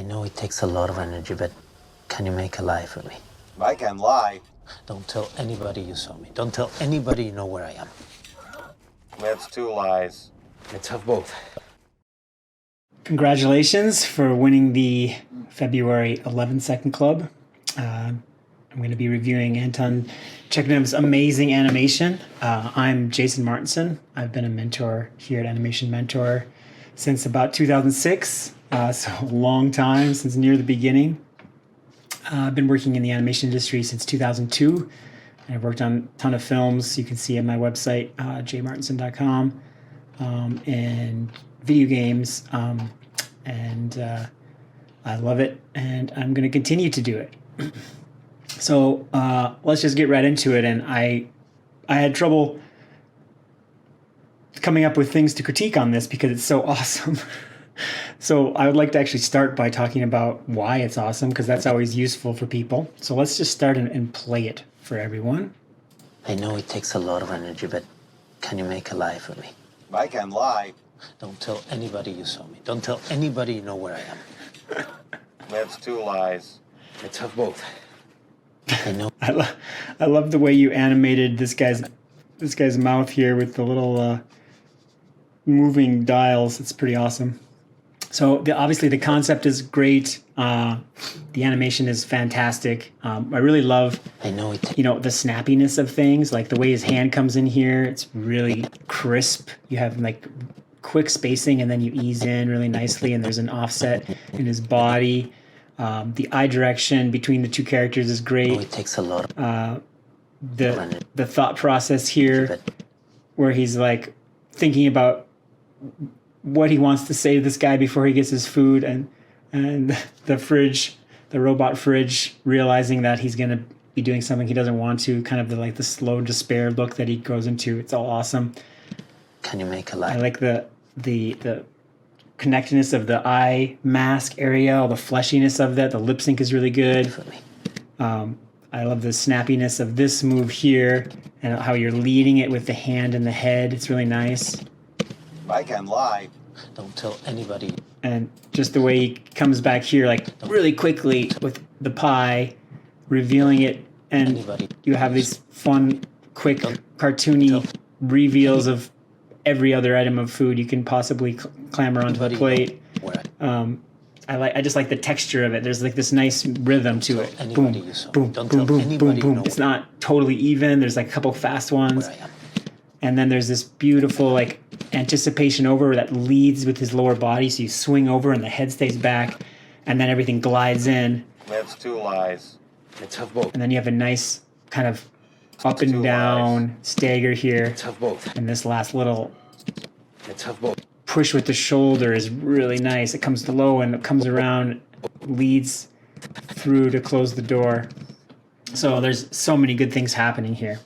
know it takes a lot of energy, but can you make a lie for me? I can lie. Don't tell anybody you saw me. Don't tell anybody you know where I am. That's two lies. Let's have both. Congratulations for winning the February 11-second club. I'm going to be reviewing Anton Chechnev's amazing animation. I'm Jason Martinsen. I've been a mentor here at Animation Mentor since about 2006, so a long time, since near the beginning. I've been working in the animation industry since 2002. And I've worked on a ton of films. You can see at my website, jmartinsen.com, and video games. And I love it, and I'm going to continue to do it. So let's just get right into it. And I had trouble coming up with things to critique on this because it's so awesome. So I would like to actually start by talking about why it's awesome, because that's always useful for people. So let's just start and play it for everyone. I know it takes a lot of energy, but can you make a lie for me? I can lie. Don't tell anybody you saw me. Don't tell anybody you know where I am. That's two lies. Let's have both. I know. I love the way you animated this guy's mouth here with the little moving dials. It's pretty awesome. So obviously the concept is great. The animation is fantastic. I really love, I know it. The snappiness of things, like the way his hand comes in here. It's really crisp. You have like quick spacing, and then you ease in really nicely, and there's an offset in his body. The eye direction between the two characters is great. I know it takes a lot of the thought process here, where he's like thinking about what he wants to say to this guy before he gets his food, and the robot fridge, realizing that he's going to be doing something he doesn't want to, kind of the slow despair look that he goes into. It's all awesome. Can you make a lie? I like the connectedness of the eye mask area, all the fleshiness of that. The lip sync is really good. For me. I love the snappiness of this move here and how you're leading it with the hand and the head. It's really nice. I can lie. Don't tell anybody. And just the way he comes back here, like really quickly with the pie, revealing it, and Anybody. you have these fun, quick, cartoony reveals of every other item of food you can possibly clamber onto the plate. I just like the texture of it. There's like this nice rhythm to it. Boom, boom, boom, boom, boom, boom. It's not totally even. There's like a couple fast ones. And then there's this beautiful like anticipation over that leads with his lower body. So you swing over and the head stays back, and then everything glides in. That's two lies. Let's have both. And then you have a nice kind of up and down stagger here. Let's have both. And this last little Let's have both. push with the shoulder is really nice. It comes low and it comes around, leads through to close the door. So there's so many good things happening here.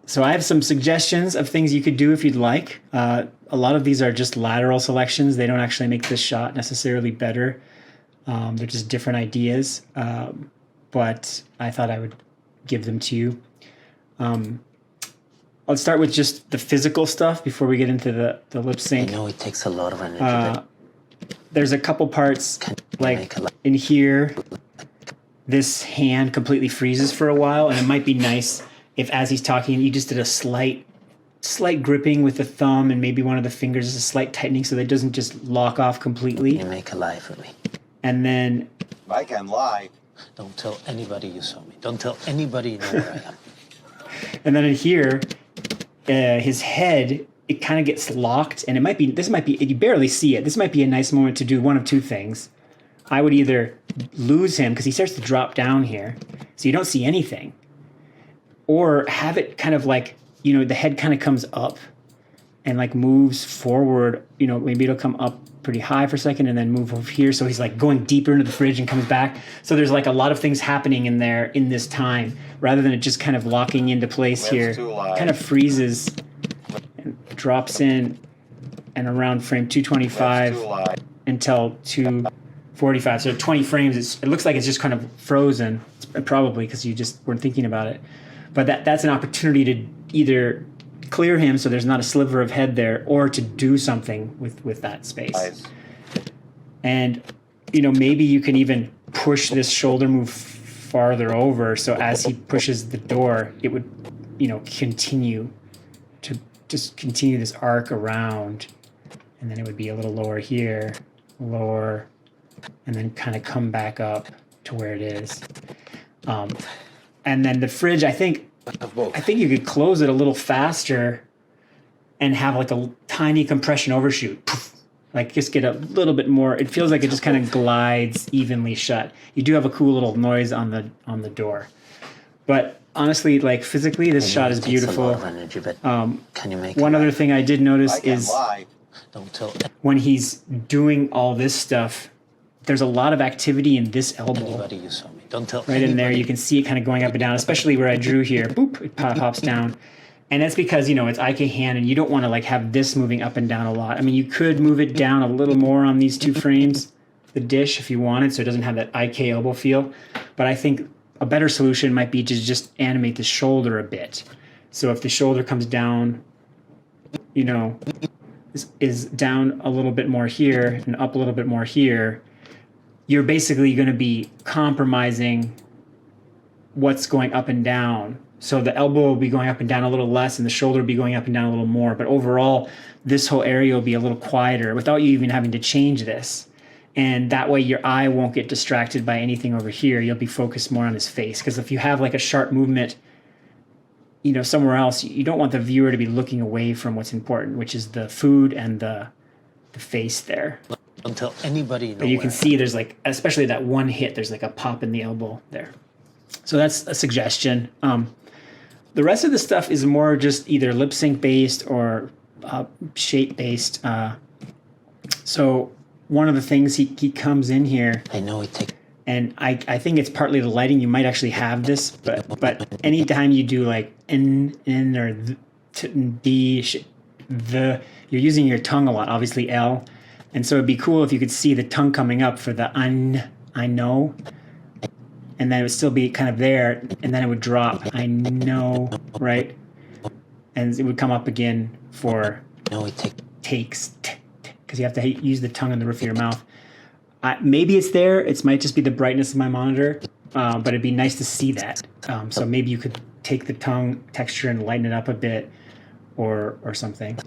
So I have some suggestions of things you could do if you'd like. A lot of these are just lateral selections. They don't actually make this shot necessarily better. They're just different ideas. But I thought I would give them to you. Let's start with just the physical stuff before we get into the lip sync. I know it takes a lot of energy. There's a couple parts like in here, this hand completely freezes for a while, and it might be nice if as he's talking, you just did a slight gripping with the thumb and maybe one of the fingers, is a slight tightening so that it doesn't just lock off completely. Can you make a lie for me? And then I can lie. Don't tell anybody you saw me. Don't tell anybody you know where I am. And then in here, his head, it kind of gets locked, and this might be, you barely see it. This might be a nice moment to do one of two things. I would either lose him because he starts to drop down here, so you don't see anything, or have it kind of like, the head kind of comes up and like moves forward. Maybe it'll come up pretty high for a second and then move over here. So he's like going deeper into the fridge and comes back. So there's like a lot of things happening in there in this time, rather than it just kind of locking into place here. Kind of freezes and drops in and around frame 225 until 245. So 20 frames, it looks like it's just kind of frozen, probably because you just weren't thinking about it. But that's an opportunity to either clear him so there's not a sliver of head there, or to do something with that space. And, maybe you can even push this shoulder move farther over. So as he pushes the door, it would, continue to just continue this arc around. And then it would be a little lower here, lower, and then kind of come back up to where it is. And then the fridge, I think you could close it a little faster and have like a tiny compression overshoot. Like just get a little bit more. It feels like it just kind of glides evenly shut. You do have a cool little noise on the door. But honestly, like physically, this shot is beautiful. Can you make one other thing I did notice I can is lie. Don't tell when he's doing all this stuff, there's a lot of activity in this elbow. anybody you saw me. Don't tell Right in there, you can see it kind of going up and down, especially where I drew here. Boop, it pops down. And that's because, it's IK hand, and you don't want to like have this moving up and down a lot. I mean, you could move it down a little more on these two frames, the dish, if you wanted, so it doesn't have that IK elbow feel. But I think a better solution might be to just animate the shoulder a bit. So if the shoulder comes down, is down a little bit more here and up a little bit more here, you're basically going to be compromising what's going up and down. So the elbow will be going up and down a little less, and the shoulder will be going up and down a little more. But overall, this whole area will be a little quieter without you even having to change this. And that way your eye won't get distracted by anything over here. You'll be focused more on his face. Because if you have like a sharp movement, somewhere else, you don't want the viewer to be looking away from what's important, which is the food and the face there. Don't tell anybody. But you can see there's like, especially that one hit, there's like a pop in the elbow there. So that's a suggestion. The rest of the stuff is more just either lip sync based or shape based. So one of the things he comes in here, I know it takes. and I think it's partly the lighting. You might actually have this, but anytime you do like n or d, you're using your tongue a lot. Obviously L, and so it'd be cool if you could see the tongue coming up for the I know. And then it would still be kind of there, and then it would drop. I know, right? And it would come up again for No, it takes, because you have to use the tongue in the roof of your mouth. Maybe it's there. It might just be the brightness of my monitor, but it'd be nice to see that. So maybe you could take the tongue texture and lighten it up a bit, or something,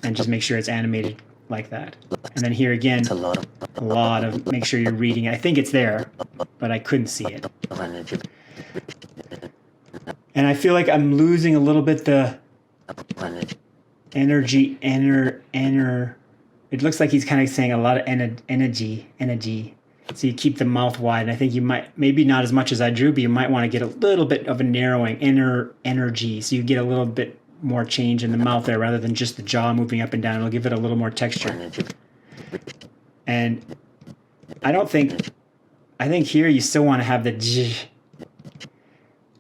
and just make sure it's animated like that. And then here again, a lot of make sure you're reading it. I think it's there, but I couldn't see it. energy. And I feel like I'm losing a little bit the Energy. energy. It looks like he's kind of saying a lot of energy. So you keep the mouth wide. And I think you might, maybe not as much as I drew, but you might want to get a little bit of a narrowing, energy. So you get a little bit more change in the mouth there rather than just the jaw moving up and down. It'll give it a little more texture. And I think here you still want to have the J.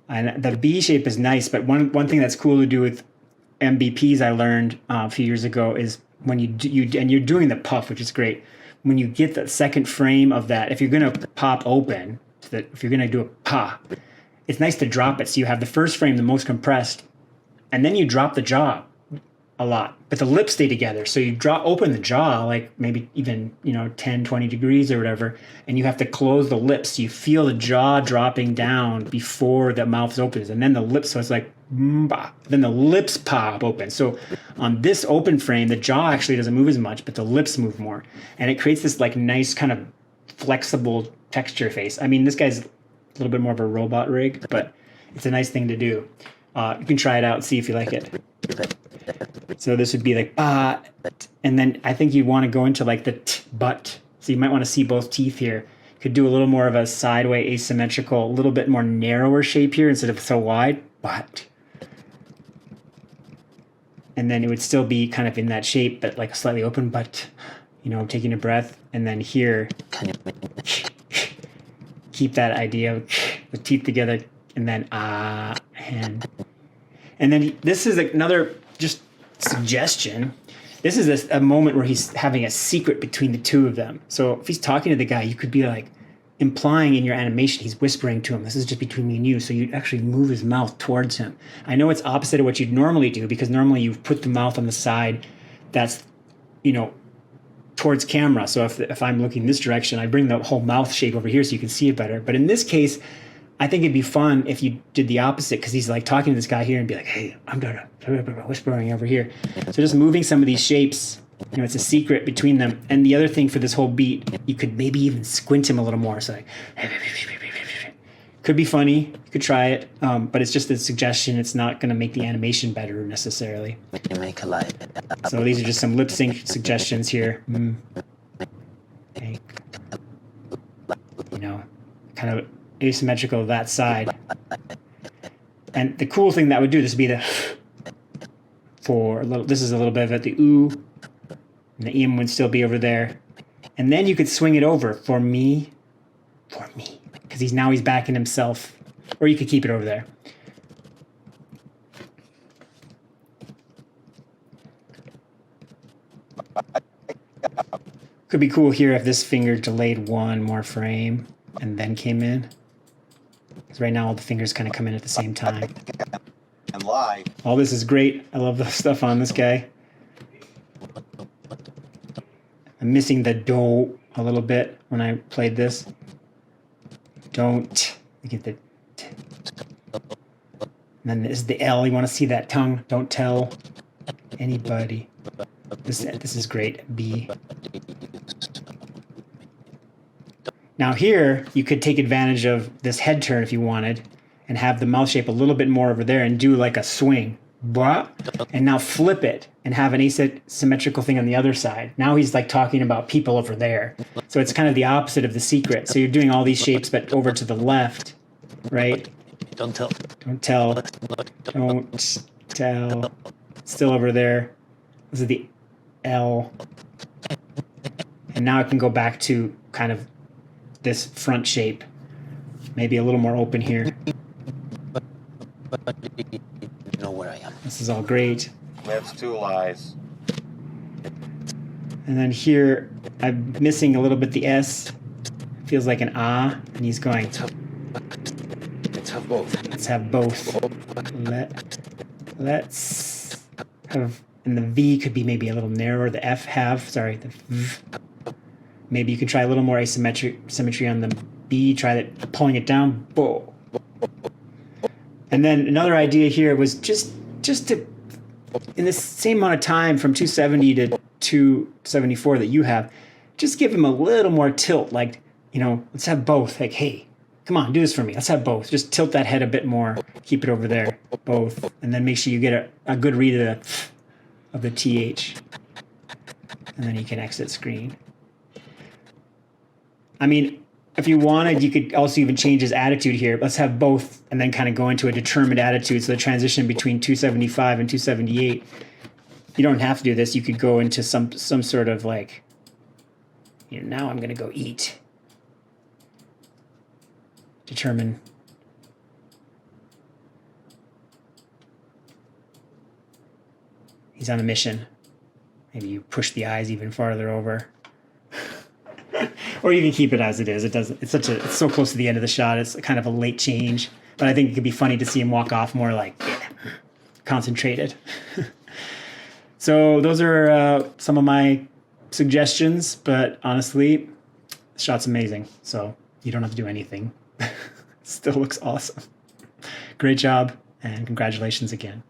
And the B shape is nice, but one thing that's cool to do with MBPs I learned a few years ago is when you're doing the puff, which is great. When you get the second frame of that, if you're going to pop open, if you're going to do a pa, it's nice to drop it. So you have the first frame, the most compressed, and then you drop the jaw a lot, but the lips stay together. So you open the jaw, like maybe even, 10, 20 degrees or whatever, and you have to close the lips. So you feel the jaw dropping down before the mouth opens, and then the lips, so it's like, then the lips pop open. So on this open frame, the jaw actually doesn't move as much, but the lips move more. And it creates this like nice kind of flexible texture face. I mean, this guy's a little bit more of a robot rig, but it's a nice thing to do. You can try it out and see if you like it. So this would be like, and then I think you want to go into like the but. So you might want to see both teeth here. You could do a little more of a sideway asymmetrical, a little bit more narrower shape here instead of so wide, but. And then it would still be kind of in that shape, but like slightly open, but, taking a breath. And then here, keep that idea of the teeth together, and then hand. And then this is another just suggestion. This is a moment where he's having a secret between the two of them. So if he's talking to the guy, you could be like implying in your animation, he's whispering to him, this is just between me and you. So you actually move his mouth towards him. I know it's opposite of what you'd normally do, because normally you put the mouth on the side that's, towards camera. So if I'm looking this direction, I bring the whole mouth shape over here so you can see it better. But in this case, I think it'd be fun if you did the opposite, because he's like talking to this guy here and be like, hey, I'm gonna whispering over here. So just moving some of these shapes, it's a secret between them. And the other thing for this whole beat, you could maybe even squint him a little more. So like, could be funny. You could try it, but it's just a suggestion. It's not going to make the animation better necessarily. Make a light. So these are just some lip sync suggestions here. Kind of asymmetrical that side. And the cool thing that would do, this would be the for a little. This is a little bit of it, the ooh, and the im would still be over there. And then you could swing it over for me, because he's backing himself, or you could keep it over there. Could be cool here if this finger delayed one more frame and then came in. Because right now all the fingers kind of come in at the same time. And live. All this is great. I love the stuff on this guy. I'm missing the do a little bit when I played this. Don't. You get the t. And then this is the L. You want to see that tongue. Don't tell anybody. This is great. B. Now here, you could take advantage of this head turn if you wanted and have the mouth shape a little bit more over there and do like a swing. And now flip it and have an asymmetrical thing on the other side. Now he's like talking about people over there. So it's kind of the opposite of the secret. So you're doing all these shapes, but over to the left, right? Don't tell. Don't tell. Don't tell. Still over there. This is the L. And now I can go back to kind of this front shape. Maybe a little more open here. You know where I am. This is all great. That's 2 lies. And then here, I'm missing a little bit the S. Feels like an ah, and he's going. Let's have both. Let's have both. Let's have, and the V could be maybe a little narrower. The F the V. Maybe you could try a little more symmetry on the B. Try that, pulling it down. Bo. And then another idea here was just to, in the same amount of time from 270 to 274 that you have, just give him a little more tilt. Like, let's have both. Like, hey, come on, do this for me. Let's have both. Just tilt that head a bit more. Keep it over there. Both. And then make sure you get a good read of the TH. And then you can exit screen. I mean, if you wanted, you could also even change his attitude here. Let's have both and then kind of go into a determined attitude. So the transition between 275 and 278. You don't have to do this. You could go into some sort of like, now I'm going to go eat. Determine. He's on a mission. Maybe you push the eyes even farther over. Or you can keep it as it is. It doesn't. It's so close to the end of the shot. It's kind of a late change. But I think it could be funny to see him walk off more like concentrated. So those are some of my suggestions. But honestly, the shot's amazing. So you don't have to do anything. Still looks awesome. Great job, and congratulations again.